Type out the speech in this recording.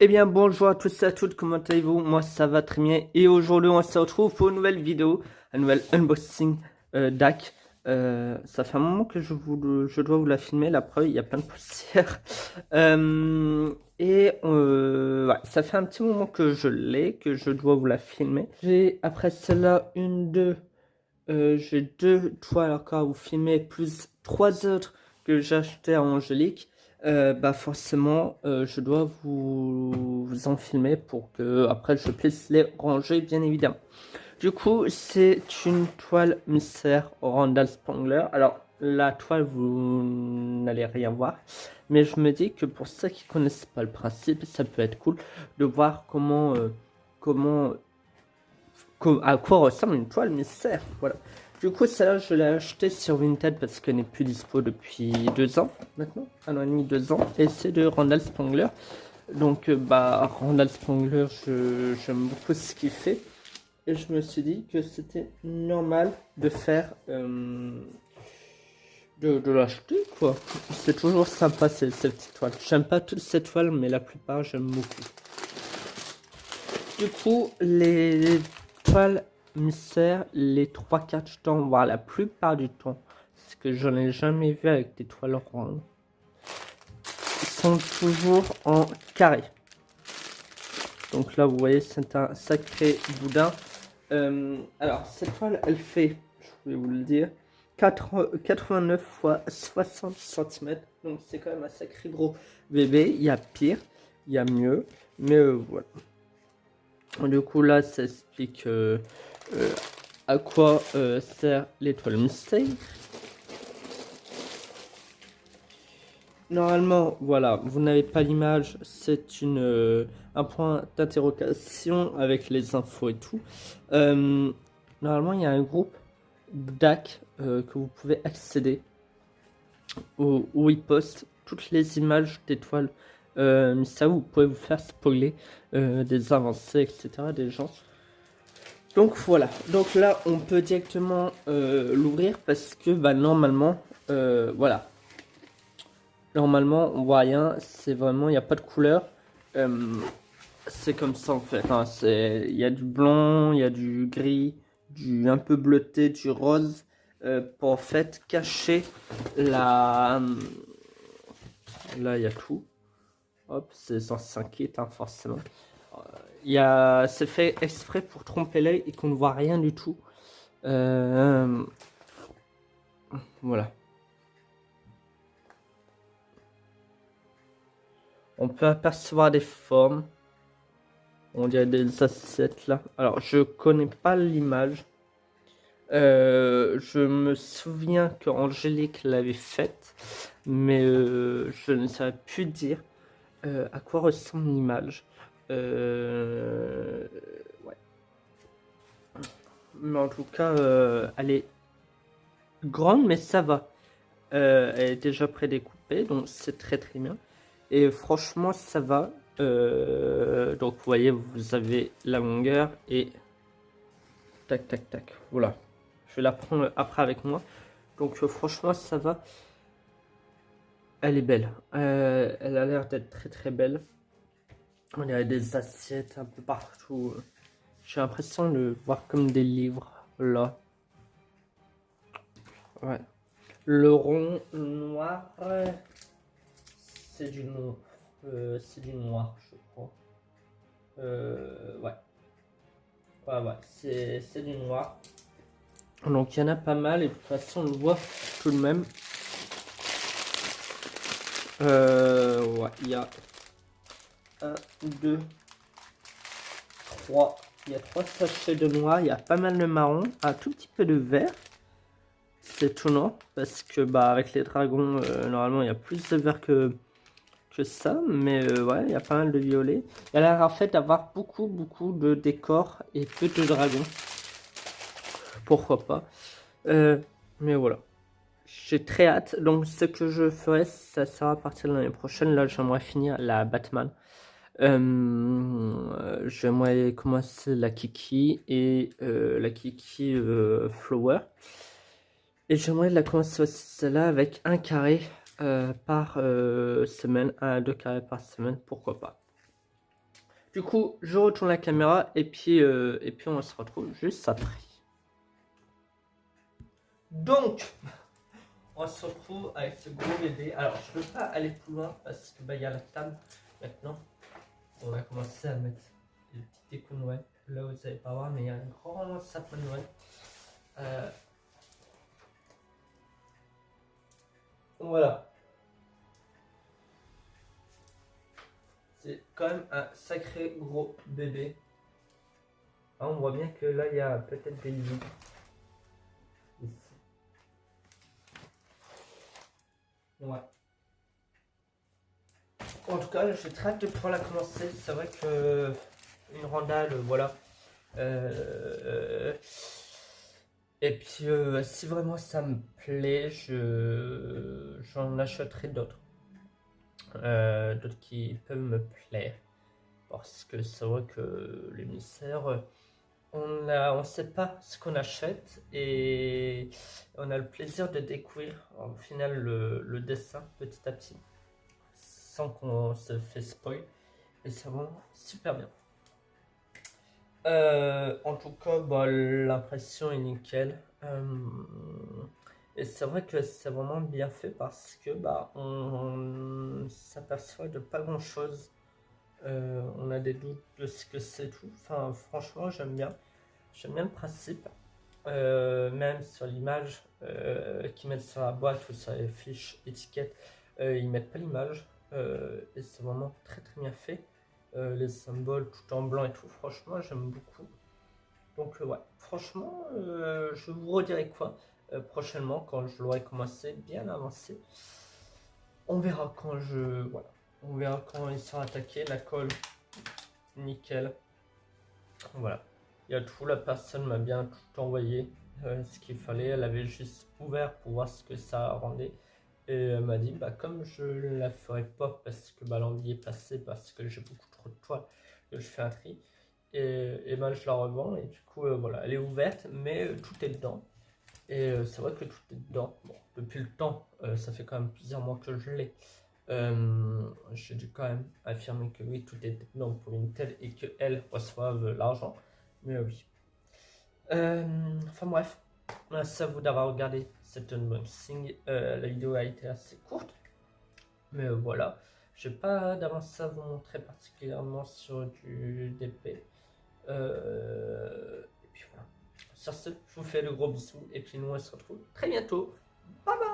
Eh bien bonjour à tous et à toutes, comment allez-vous? Moi ça va très bien et aujourd'hui on se retrouve pour une nouvelle vidéo, un nouvel unboxing DAC. Ça fait un moment que je dois vous la filmer, la preuve il y a plein de poussière. Ouais, ça fait un petit moment que je l'ai, que je dois vous la filmer. J'ai après celle-là j'ai deux toiles encore à vous filmer, plus trois autres que j'ai achetées à Angélique. Bah forcément, je dois vous en filmer pour que après je puisse les ranger, bien évidemment. Du coup, c'est une toile mystère Randall Spangler. Alors, la toile, vous n'allez rien voir, mais je me dis que pour ceux qui connaissent pas le principe, ça peut être cool de voir comment à quoi ressemble une toile mystère. Voilà. Du coup, celle-là, je l'ai achetée sur Vinted parce qu'elle n'est plus dispo depuis 2 ans maintenant, 1 an et demi, 2 ans. Et c'est de Randall Spangler. Donc, Randall Spangler, j'aime beaucoup ce qu'il fait. Et je me suis dit que c'était normal de faire. De l'acheter, quoi. C'est toujours sympa, ces petites toiles. J'aime pas toutes ces toiles, mais la plupart, j'aime beaucoup. Du coup, les toiles mystères, les 3/4 du temps, voire la plupart du temps, parce que j'en ai jamais vu avec des toiles rondes, ils sont toujours en carré. Donc là, vous voyez, c'est un sacré boudin. Alors, cette toile, elle fait, je vais vous le dire, 89 x 60 cm. Donc, c'est quand même un sacré gros bébé. Il y a pire, il y a mieux, mais voilà. Du coup, là, ça explique à quoi sert l'étoile mystère. Normalement, voilà, vous n'avez pas l'image, c'est un point d'interrogation avec les infos et tout. Normalement, il y a un groupe DAC que vous pouvez accéder où ils postent toutes les images d'étoiles mystères. Vous pouvez vous faire spoiler des avancées, etc. des gens. Donc voilà, donc là on peut directement l'ouvrir parce que normalement, voilà. Normalement on voit rien, c'est vraiment, il n'y a pas de couleur. C'est comme ça en fait, hein, il y a du blanc, il y a du gris, du un peu bleuté, du rose, pour en fait cacher la... Là il y a tout, hop, c'est censé s'inquiéter hein, forcément. C'est fait exprès pour tromper l'œil et qu'on ne voit rien du tout. Voilà. On peut apercevoir des formes. On dirait des assiettes là. Alors, je connais pas l'image. Je me souviens que Angélique l'avait faite, mais je ne saurais plus dire à quoi ressemble l'image. Ouais. Mais en tout cas, elle est grande, mais ça va. Elle est déjà prédécoupée, donc c'est très très bien. Et franchement, ça va. Donc vous voyez, vous avez la longueur et tac tac tac. Voilà. Je vais la prendre après avec moi. Donc franchement, ça va. Elle est belle. Elle a l'air d'être très très belle. On a des assiettes un peu partout. J'ai l'impression de voir comme des livres là. Ouais. Le rond noir, c'est du noir. C'est du noir, je crois. Ouais. Ouais, c'est du noir. Donc il y en a pas mal et de toute façon on le voit tout de même. Ouais, il y a 1, 2, 3. Il y a 3 sachets de noir, il y a pas mal de marron, un tout petit peu de vert. C'est étonnant parce que avec les dragons, normalement il y a plus de vert que ça, mais ouais, il y a pas mal de violet. Il a l'air en fait d'avoir beaucoup de décors et peu de dragons. Pourquoi pas. Mais voilà. J'ai très hâte. Donc ce que je ferai, ça sera à partir de l'année prochaine. Là, j'aimerais finir la Batman. J'aimerais commencer la Kiki et la Kiki Flower. Et j'aimerais la commencer aussi celle-là avec un carré par semaine, 1 à 2 carrés par semaine, pourquoi pas. Du coup, je retourne la caméra et puis on se retrouve juste après. Donc, on se retrouve avec ce gros bébé. Alors, je ne peux pas aller plus loin parce que bah, y a la table maintenant. On va commencer à mettre les petits décos de Noël. Là, vous n'allez pas voir, mais il y a un grand sapin de Noël. Voilà. C'est quand même un sacré gros bébé. Ah, on voit bien que là, il y a peut-être des lits. Ici. Ouais. En tout cas, j'ai très hâte de pouvoir la commencer. C'est vrai que une randale, voilà. Et puis, si vraiment ça me plaît, j'en achèterai d'autres. D'autres qui peuvent me plaire. Parce que c'est vrai que l'émissaire, on ne sait pas ce qu'on achète et on a le plaisir de découvrir au final le dessin petit à petit sans qu'on se fait spoil et c'est vraiment super bien. En tout cas, bah, l'impression est nickel. Et c'est vrai que c'est vraiment bien fait parce que bah, on s'aperçoit de pas grand chose. On a des doutes de ce que c'est tout. Enfin, franchement, j'aime bien. J'aime bien le principe. Même sur l'image qu'ils mettent sur la boîte ou sur les fiches étiquettes, ils mettent pas l'image. Et c'est vraiment très très bien fait. Les symboles tout en blanc et tout, franchement, j'aime beaucoup. Donc, ouais, franchement, je vous redirai quoi prochainement quand je l'aurai commencé, bien avancé. On verra quand voilà. On verra quand ils sont attaqués. La colle, nickel. Voilà. Il y a tout, la personne m'a bien tout envoyé ce qu'il fallait. Elle avait juste ouvert pour voir ce que ça rendait. Et elle m'a dit, bah, comme je ne la ferai pas parce que bah, l'envie est passée, parce que j'ai beaucoup trop de toiles, que je fais un tri, et ben je la revends. Et du coup, voilà, elle est ouverte, mais tout est dedans. Et c'est vrai que tout est dedans. Bon, depuis le temps, ça fait quand même plusieurs mois que je l'ai. J'ai dû quand même affirmer que oui, tout était dedans pour une telle et qu'elle reçoive l'argent. Mais oui. Enfin bref, merci à vous d'avoir regardé cet unboxing. La vidéo a été assez courte, mais voilà. Je n'ai pas d'avancée à vous montrer particulièrement sur du DP. Et puis voilà. Sur ce, je vous fais de gros bisous et puis nous on se retrouve très bientôt. Bye bye.